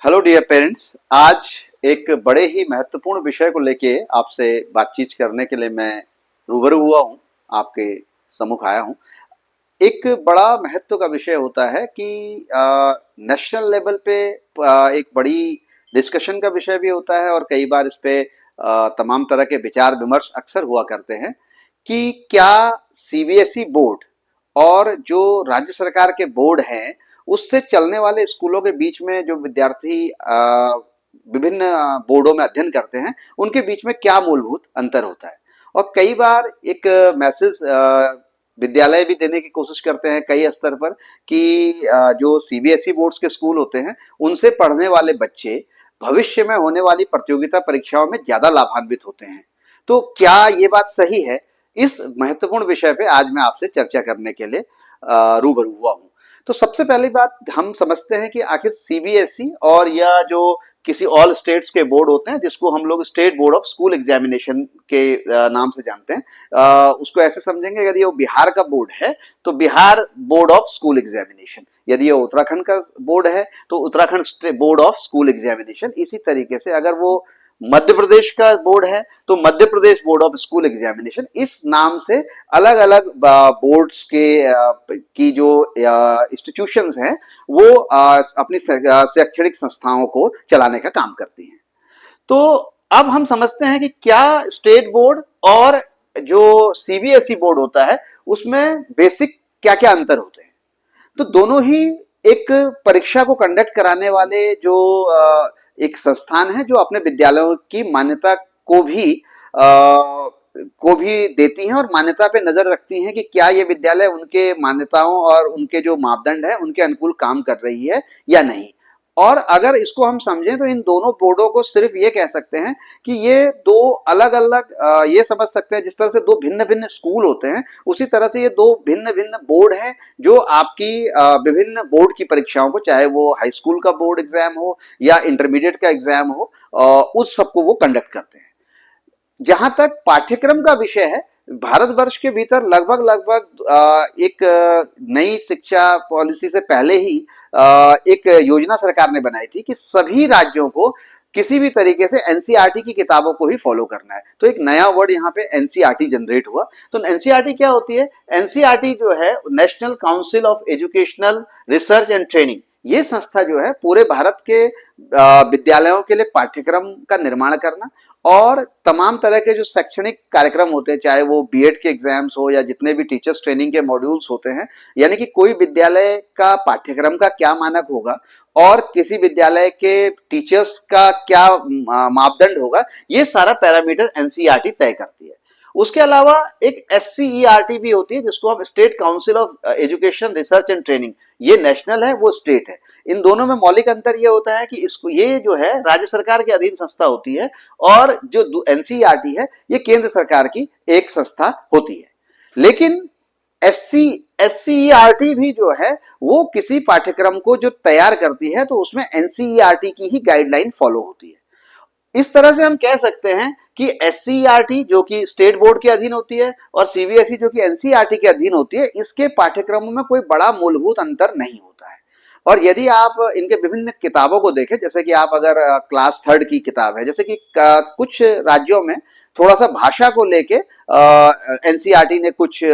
Hello dear parents. आज एक बड़े ही महत्वपूर्ण विषय को लेके आपसे बातचीत करने के लिए मैं रूबरू हुआ हूँ, आपके सम्मुख आया हूँ। एक बड़ा महत्व का विषय होता है कि नेशनल लेवल पे एक बड़ी डिस्कशन का विषय भी होता है और कई बार इस पे तमाम तरह के विचार विमर्श अक्सर हुआ करते हैं कि क्या सीबीएसई बोर्ड और जो राज्य सरकार के बोर्ड हैं उससे चलने वाले स्कूलों के बीच में जो विद्यार्थी विभिन्न बोर्डों में अध्ययन करते हैं उनके बीच में क्या मूलभूत अंतर होता है। और कई बार एक मैसेज विद्यालय भी देने की कोशिश करते हैं कई स्तर पर कि जो सीबीएसई बोर्ड्स के स्कूल होते हैं उनसे पढ़ने वाले बच्चे भविष्य में होने वाली प्रतियोगिता परीक्षाओं में ज्यादा लाभान्वित होते हैं। तो क्या ये बात सही है? इस महत्वपूर्ण विषय पे आज मैं आपसे चर्चा करने के लिए रूबरू हुआ हूँ। तो सबसे पहली बात हम समझते हैं कि आखिर सीबीएसई और या जो किसी ऑल स्टेट्स के बोर्ड होते हैं जिसको हम लोग state board of school examination के नाम से जानते हैं, उसको ऐसे समझेंगे यदि वो बिहार का बोर्ड है तो Bihar board of school examination, यदि ये उत्तराखंड का बोर्ड है तो Uttarakhand board of school examination. इसी तरीके से अगर वो मध्य प्रदेश का बोर्ड है तो Madhya Pradesh board of school examination. इस नाम से अलग अलग बोर्ड्स के की जो इंस्टीट्यूशंस हैं वो अपनी शैक्षणिक संस्थाओं को चलाने का काम करती हैं। तो अब हम समझते हैं कि क्या स्टेट बोर्ड और जो सीबीएसई बोर्ड होता है उसमें बेसिक क्या क्या अंतर होते हैं। तो दोनों ही एक परीक्षा को कंडक्ट कराने वाले जो एक संस्थान है जो अपने विद्यालयों की मान्यता को भी देती हैं और मान्यता पे नजर रखती हैं कि क्या ये विद्यालय उनके मान्यताओं और उनके जो मापदंड है उनके अनुकूल काम कर रही है या नहीं। और अगर इसको हम समझें तो इन दोनों बोर्डों को सिर्फ ये कह सकते हैं कि ये दो अलग अलग, ये समझ सकते हैं जिस तरह से दो भिन्न भिन्न स्कूल होते हैं उसी तरह से ये दो भिन्न भिन्न बोर्ड हैं जो आपकी विभिन्न बोर्ड की परीक्षाओं को, चाहे वो हाई स्कूल का बोर्ड एग्जाम हो या इंटरमीडिएट का एग्जाम हो, उस सबको वो कंडक्ट करते हैं। जहां तक पाठ्यक्रम का विषय है, भारतवर्ष के भीतर लगभग लगभग एक नई शिक्षा पॉलिसी से पहले ही एक योजना सरकार ने बनाई थी कि सभी राज्यों को किसी भी तरीके से एनसीईआरटी की किताबों को ही फॉलो करना है। तो एक नया वर्ड यहाँ पे एनसीईआरटी जनरेट हुआ। तो एनसीईआरटी क्या होती है? एनसीईआरटी जो है national council of educational research and training, ये संस्था जो है पूरे भारत के विद्यालयों के लिए पाठ्यक्रम का निर्माण करना और तमाम तरह के जो शैक्षणिक कार्यक्रम होते हैं, चाहे वो बीएड के एग्जाम्स हो या जितने भी टीचर्स ट्रेनिंग के मॉड्यूल्स होते हैं, यानी कि कोई विद्यालय का पाठ्यक्रम का क्या मानक होगा और किसी विद्यालय के टीचर्स का क्या मापदंड होगा, ये सारा पैरामीटर एनसीईआरटी तय करती है। उसके अलावा एक एससीईआरटी भी होती है जिसको हम state council of education research and training, ये नेशनल है, वो स्टेट है। इन दोनों में मौलिक अंतर यह होता है कि इसको, ये जो है राज्य सरकार के अधीन संस्था होती है और जो एनसीईआरटी है ये केंद्र सरकार की एक संस्था होती है। लेकिन एससीईआरटी भी जो है वो किसी पाठ्यक्रम को जो तैयार करती है तो उसमें एनसीईआरटी की ही गाइडलाइन फॉलो होती है। इस तरह से हम कह सकते हैं कि एससीईआरटी जो कि स्टेट बोर्ड के अधीन होती है और सीबीएसई जो कि एनसीईआरटी के अधीन होती है, इसके पाठ्यक्रमों में कोई बड़ा मूलभूत अंतर नहीं होता है। और यदि आप इनके विभिन्न किताबों को देखें, जैसे कि आप अगर क्लास थर्ड की किताब है, जैसे कि कुछ राज्यों में थोड़ा सा भाषा को लेके एनसीईआरटी ने कुछ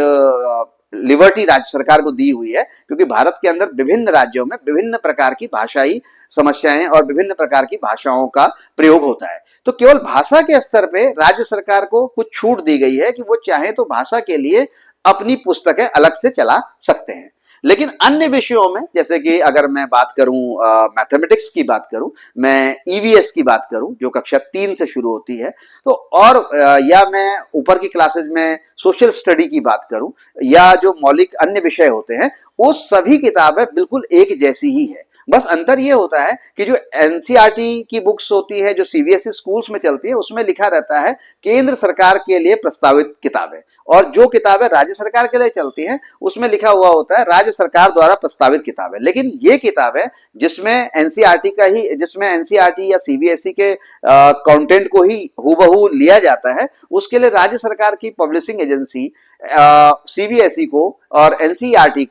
लिबर्टी राज्य सरकार को दी हुई है, क्योंकि भारत के अंदर विभिन्न राज्यों में विभिन्न प्रकार की भाषाई समस्याएं और विभिन्न प्रकार की भाषाओं का प्रयोग होता है। तो केवल भाषा के स्तर पे राज्य सरकार को कुछ छूट दी गई है कि वो चाहे तो भाषा के लिए अपनी पुस्तकें अलग से चला सकते हैं। लेकिन अन्य विषयों में, जैसे कि अगर मैं बात करूं मैथमेटिक्स की बात करूं, मैं ईवीएस की बात करूं जो कक्षा 3 से शुरू होती है, तो और या मैं ऊपर की क्लासेज में सोशल स्टडी की बात करूं या जो मौलिक अन्य विषय होते हैं, वो सभी किताबें बिल्कुल एक जैसी ही है। बस अंतर ये होता है कि जो एनसीईआरटी की बुक्स होती है जो सीबीएसई स्कूल्स में चलती है उसमें लिखा रहता है केंद्र सरकार के लिए प्रस्तावित किताबें, और जो किताबें राज्य सरकार के लिए चलती हैं उसमें लिखा हुआ होता है राज्य सरकार द्वारा प्रस्तावित किताबें। लेकिन ये किताबें जिसमें एनसीईआरटी या सीबीएसई के कंटेंट को ही हूबहू लिया जाता है, उसके लिए राज्य सरकार की पब्लिशिंग एजेंसी सीबीएसई को और एनसीईआरटी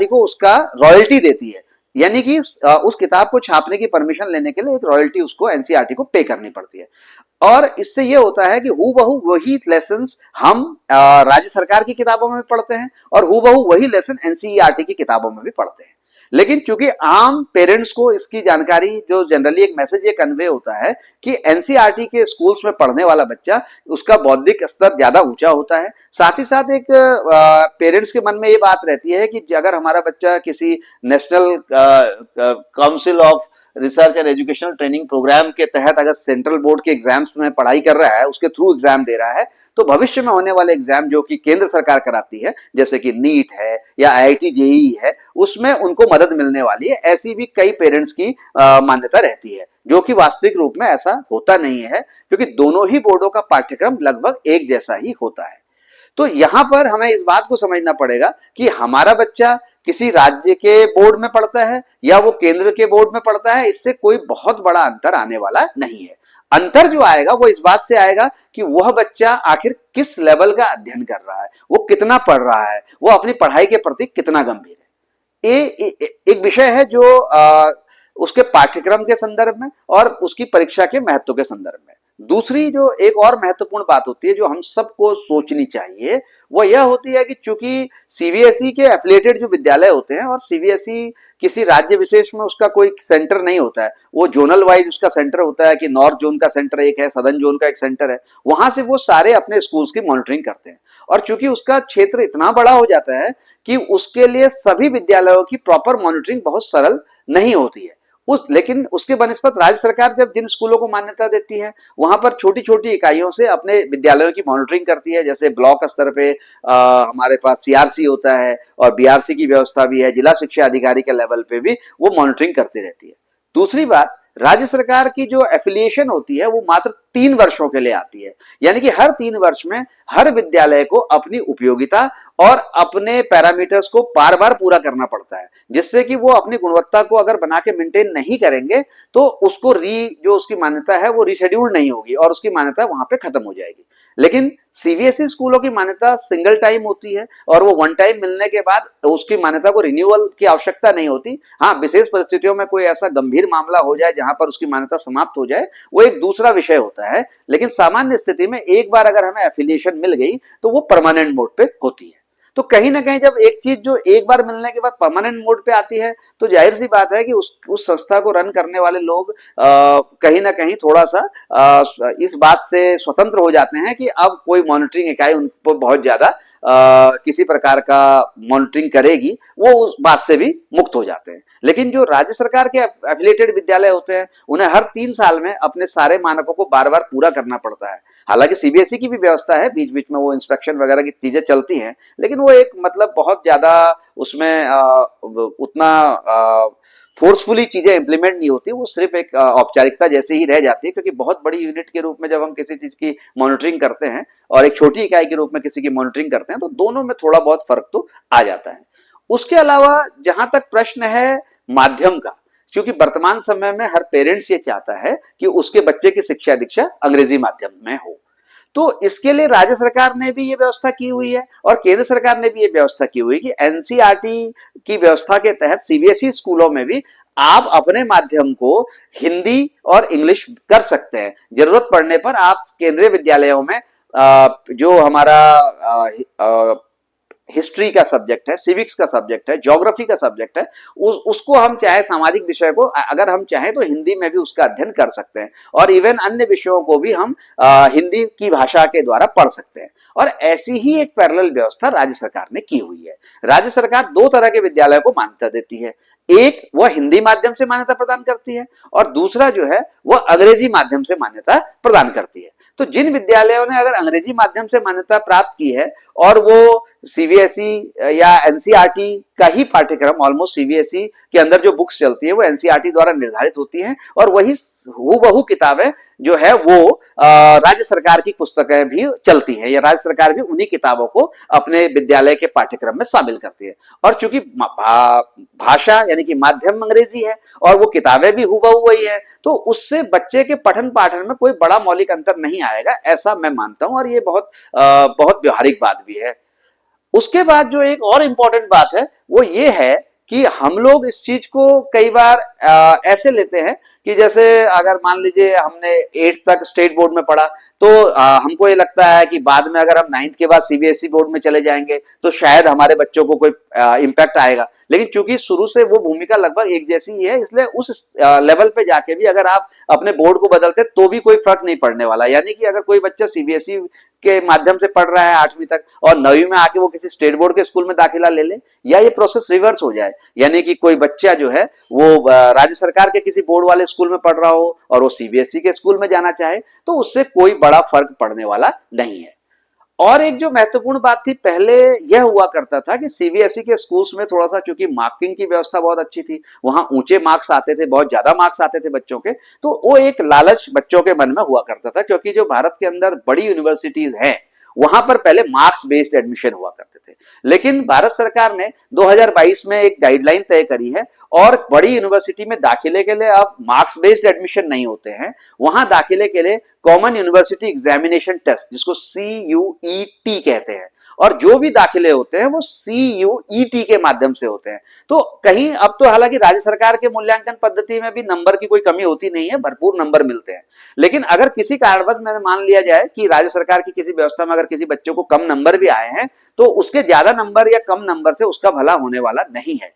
को उसका रॉयल्टी देती है। यानी कि उस किताब को छापने की परमिशन लेने के लिए एक रॉयल्टी उसको एनसीईआरटी को पे करनी पड़ती है। और इससे ये होता है कि हूबहू वही लेसन्स हम राज्य सरकार की किताबों में भी पढ़ते हैं और हूबहू वही लेसन एनसीईआरटी की किताबों में भी पढ़ते हैं। लेकिन चूंकि आम पेरेंट्स को इसकी जानकारी, जो जनरली एक मैसेज ये कन्वे होता है कि एनसीईआरटी के स्कूल्स में पढ़ने वाला बच्चा, उसका बौद्धिक स्तर ज्यादा ऊंचा होता है। साथ ही साथ एक पेरेंट्स के मन में ये बात रहती है कि अगर हमारा बच्चा किसी national council of research and educational training programme के तहत अगर सेंट्रल बोर्ड के एग्जाम्स में पढ़ाई कर रहा है, उसके थ्रू एग्जाम दे रहा है, तो भविष्य में होने वाले एग्जाम जो कि केंद्र सरकार कराती है, जैसे कि नीट है या आईआईटी जेईई है, उसमें उनको मदद मिलने वाली है। ऐसी भी कई पेरेंट्स की मान्यता रहती है, जो कि वास्तविक रूप में ऐसा होता नहीं है, क्योंकि दोनों ही बोर्डों का पाठ्यक्रम लगभग एक जैसा ही होता है। तो यहां पर हमें इस बात को समझना पड़ेगा कि हमारा बच्चा किसी राज्य के बोर्ड में पढ़ता है या वो केंद्र के बोर्ड में पढ़ता है, इससे कोई बहुत बड़ा अंतर आने वाला नहीं है। अंतर जो आएगा वो इस बात से आएगा कि वह बच्चा आखिर किस लेवल का अध्ययन कर रहा है, वो कितना पढ़ रहा है, वो अपनी पढ़ाई के प्रति कितना गंभीर है। एक विषय है जो उसके पाठ्यक्रम के संदर्भ में और उसकी परीक्षा के महत्व के संदर्भ में। दूसरी जो एक और महत्वपूर्ण बात होती है जो हम सबको सोचनी चाहिए, वो यह होती है कि चूंकि सीबीएसई के एफिलिएटेड जो विद्यालय होते हैं, और सीबीएसई किसी राज्य विशेष में उसका कोई सेंटर नहीं होता है, वो जोनल वाइज उसका सेंटर होता है कि नॉर्थ जोन का सेंटर एक है, सदर्न जोन का एक सेंटर है, वहां से वो सारे अपने स्कूल्स की मॉनिटरिंग करते हैं। और चूंकि उसका क्षेत्र इतना बड़ा हो जाता है कि उसके लिए सभी विद्यालयों की प्रॉपर मॉनिटरिंग बहुत सरल नहीं होती है। लेकिन उसके बनस्पत राज्य सरकार जब जिन स्कूलों को मान्यता देती है, वहां पर छोटी छोटी इकाइयों से अपने विद्यालयों की मॉनिटरिंग करती है। जैसे ब्लॉक स्तर पे हमारे पास सीआरसी होता है और बीआरसी की व्यवस्था भी है, जिला शिक्षा अधिकारी के लेवल पे भी वो मॉनिटरिंग करती रहती है। दूसरी बात, राज्य सरकार की जो एफिलिएशन होती है वो मात्र 3 वर्षों के लिए आती है, यानी कि हर 3 वर्ष में हर विद्यालय को अपनी उपयोगिता और अपने पैरामीटर्स को बार बार पूरा करना पड़ता है, जिससे कि वो अपनी गुणवत्ता को अगर बना के मेंटेन नहीं करेंगे तो उसको जो उसकी मान्यता है वो रिशेड्यूल्ड नहीं होगी और उसकी मान्यता वहां पे खत्म हो जाएगी। लेकिन सीबीएसई स्कूलों की मान्यता सिंगल टाइम होती है और वो वन टाइम मिलने के बाद उसकी मान्यता को रिन्यूअल की आवश्यकता नहीं होती। हाँ, विशेष परिस्थितियों में कोई ऐसा गंभीर मामला हो जाए जहां पर उसकी मान्यता समाप्त हो जाए, वो एक दूसरा विषय होता है। लेकिन सामान्य स्थिति में एक बार अगर हमें एफिलिएशन मिल गई तो वो परमानेंट मोड पे होती है। तो कहीं ना कहीं जब एक चीज जो एक बार मिलने के बाद परमानेंट मोड पे आती है, तो जाहिर सी बात है कि उस संस्था को रन करने वाले लोग कहीं ना कहीं थोड़ा सा इस बात से स्वतंत्र हो जाते हैं कि अब कोई मॉनिटरिंग इकाई उन पर बहुत ज्यादा किसी प्रकार का मॉनिटरिंग करेगी, वो उस बात से भी मुक्त हो जाते हैं। लेकिन जो राज्य सरकार के एफिलिएटेड विद्यालय होते हैं, उन्हें हर 3 साल में अपने सारे मानकों को बार बार पूरा करना पड़ता है। हालांकि सीबीएसई की भी व्यवस्था है, बीच बीच में वो इंस्पेक्शन वगैरह की चीजें चलती हैं, लेकिन वो एक मतलब बहुत ज्यादा उसमें उतना फोर्सफुली चीजें इंप्लीमेंट नहीं होती, वो सिर्फ एक औपचारिकता जैसे ही रह जाती है। क्योंकि बहुत बड़ी यूनिट के रूप में जब हम किसी चीज की मॉनिटरिंग करते हैं और एक छोटी इकाई के रूप में किसी की मॉनिटरिंग करते हैं, तो दोनों में थोड़ा बहुत फर्क तो आ जाता है। उसके अलावा जहां तक प्रश्न है माध्यम का, क्योंकि वर्तमान समय में हर पेरेंट्स ये चाहता है कि उसके बच्चे की शिक्षा दीक्षा अंग्रेजी माध्यम में हो, तो इसके लिए राज्य सरकार ने भी ये व्यवस्था की हुई है और केंद्र सरकार ने भी ये व्यवस्था की हुई है कि एनसीईआरटी की व्यवस्था के तहत सीबीएसई स्कूलों में भी आप अपने माध्यम को हिंदी और इंग्लिश कर सकते हैं। जरूरत पड़ने पर आप केंद्रीय विद्यालयों में जो हमारा हिस्ट्री का सब्जेक्ट है, सिविक्स का सब्जेक्ट है, ज्योग्राफी का सब्जेक्ट है, उसको हम चाहे सामाजिक विषय को अगर हम चाहें तो हिंदी में भी उसका अध्ययन कर सकते हैं और इवन अन्य विषयों को भी हम हिंदी की भाषा के द्वारा पढ़ सकते हैं। और ऐसी ही एक पैरेलल व्यवस्था राज्य सरकार ने की हुई है। राज्य सरकार 2 तरह के विद्यालयों को मान्यता देती है, एक वह हिंदी माध्यम से मान्यता प्रदान करती है और दूसरा जो है वह अंग्रेजी माध्यम से मान्यता प्रदान करती है। तो जिन विद्यालयों ने अगर अंग्रेजी माध्यम से मान्यता प्राप्त की है और वो सीबीएसई या एनसीईआरटी का ही पाठ्यक्रम, ऑलमोस्ट सीबीएसई के अंदर जो बुक्स चलती है वो एनसीईआरटी द्वारा निर्धारित होती हैं और वही हूबहू किताबें जो है वो राज्य सरकार की पुस्तकें भी चलती हैं या राज्य सरकार भी उन्हीं किताबों को अपने विद्यालय के पाठ्यक्रम में शामिल करती है। और चूंकि भाषा यानी कि माध्यम अंग्रेजी है और वो किताबें भी हूबहू वही है, तो उससे बच्चे के पठन पाठन में कोई बड़ा मौलिक अंतर नहीं आएगा, ऐसा मैं मानता हूं और ये बहुत व्यवहारिक बात भी है। उसके बाद जो एक और इंपॉर्टेंट बात है वो ये है कि हम लोग इस चीज को कई बार ऐसे लेते हैं कि जैसे अगर मान लीजिए हमने 8th तक स्टेट बोर्ड में पढ़ा, तो हमको ये लगता है कि बाद में अगर हम 9th के बाद सीबीएसई बोर्ड में चले जाएंगे तो शायद हमारे बच्चों को कोई इम्पैक्ट आएगा। लेकिन चूंकि शुरू से वो भूमिका लगभग एक जैसी ही है, इसलिए उस लेवल पे जाके भी अगर आप अपने बोर्ड को बदलते तो भी कोई फर्क नहीं पड़ने वाला। यानी कि अगर कोई बच्चा सीबीएसई के माध्यम से पढ़ रहा है 8वीं तक और 9वीं में आके वो किसी स्टेट बोर्ड के स्कूल में दाखिला ले ले, या ये प्रोसेस रिवर्स हो जाए, यानी कि कोई बच्चा जो है वो राज्य सरकार के किसी बोर्ड वाले स्कूल में पढ़ रहा हो और वो सीबीएसई के स्कूल में जाना चाहे, तो उससे कोई बड़ा फर्क पड़ने वाला नहीं है। और एक जो महत्वपूर्ण बात थी, पहले यह हुआ करता था कि सीबीएसई के स्कूल्स में थोड़ा सा, क्योंकि मार्किंग की व्यवस्था बहुत अच्छी थी, वहां ऊंचे मार्क्स आते थे, बहुत ज्यादा मार्क्स आते थे बच्चों के, तो वो एक लालच बच्चों के मन में हुआ करता था, क्योंकि जो भारत के अंदर बड़ी यूनिवर्सिटीज हैं वहां पर पहले मार्क्स बेस्ड एडमिशन हुआ करते थे। लेकिन भारत सरकार ने 2022 में एक गाइडलाइन तय करी है और बड़ी यूनिवर्सिटी में दाखिले के लिए अब मार्क्स बेस्ड एडमिशन नहीं होते हैं, वहां दाखिले के लिए कॉमन यूनिवर्सिटी एग्जामिनेशन टेस्ट, जिसको CUET कहते हैं, और जो भी दाखिले होते हैं वो CUET के माध्यम से होते हैं। तो कहीं अब तो हालांकि राज्य सरकार के मूल्यांकन पद्धति में भी नंबर की कोई कमी होती नहीं है, भरपूर नंबर मिलते हैं। लेकिन अगर किसी कारणवश मैंने मान लिया जाए कि राज्य सरकार की किसी व्यवस्था में अगर किसी बच्चे को कम नंबर भी आए हैं, तो उसके ज्यादा नंबर या कम नंबर से उसका भला होने वाला नहीं है।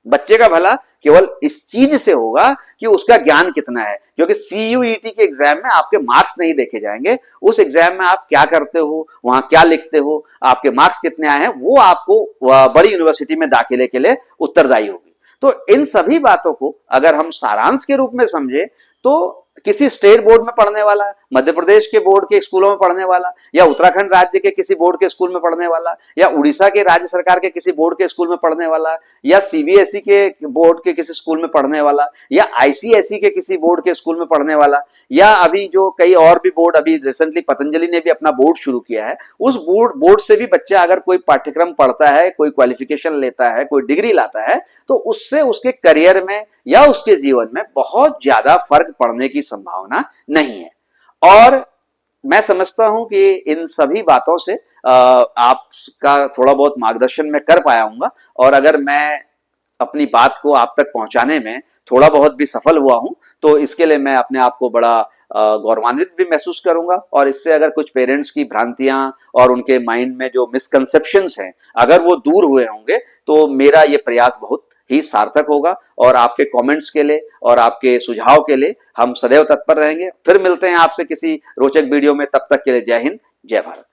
बच्चे का भला केवल इस चीज से होगा कि उसका ज्ञान कितना है, क्योंकि CUET के एग्जाम में आपके मार्क्स नहीं देखे जाएंगे, उस एग्जाम में आप क्या करते हो, वहां क्या लिखते हो, आपके मार्क्स कितने आए हैं, वो आपको बड़ी यूनिवर्सिटी में दाखिले के लिए उत्तरदायी होगी। तो इन सभी बातों को अगर हम सारांश के रूप में समझे, तो किसी स्टेट बोर्ड में पढ़ने वाला, मध्य प्रदेश के बोर्ड के स्कूलों में पढ़ने वाला, या उत्तराखंड राज्य के किसी बोर्ड के स्कूल में पढ़ने वाला, या उड़ीसा के राज्य सरकार के किसी बोर्ड के स्कूल में पढ़ने वाला, या सीबीएसई के बोर्ड के किसी स्कूल में पढ़ने वाला, या आईसीएसई के किसी बोर्ड के स्कूल में पढ़ने वाला, या अभी जो कई और भी बोर्ड, अभी रिसेंटली पतंजलि ने भी अपना बोर्ड शुरू किया है, उस बोर्ड से भी बच्चा अगर कोई पाठ्यक्रम पढ़ता है, कोई क्वालिफिकेशन लेता है, कोई डिग्री लाता है, तो उससे उसके करियर में या उसके जीवन में बहुत ज्यादा फर्क पड़ने की संभावना नहीं है। और मैं समझता हूं कि इन सभी बातों से आपका थोड़ा बहुत मार्गदर्शन मैं कर पाया हूंगा, और अगर मैं अपनी बात को आप तक पहुंचाने में थोड़ा बहुत भी सफल हुआ हूं, तो इसके लिए मैं अपने आप को बड़ा गौरवान्वित भी महसूस करूंगा। और इससे अगर कुछ पेरेंट्स की भ्रांतियां और उनके माइंड में जो मिसकंसेप्शंस हैं, अगर वो दूर हुए होंगे, तो मेरा ये प्रयास बहुत ही सार्थक होगा। और आपके कमेंट्स के लिए और आपके सुझाव के लिए हम सदैव तत्पर रहेंगे। फिर मिलते हैं आपसे किसी रोचक वीडियो में, तब तक के लिए जय हिंद, जय भारत।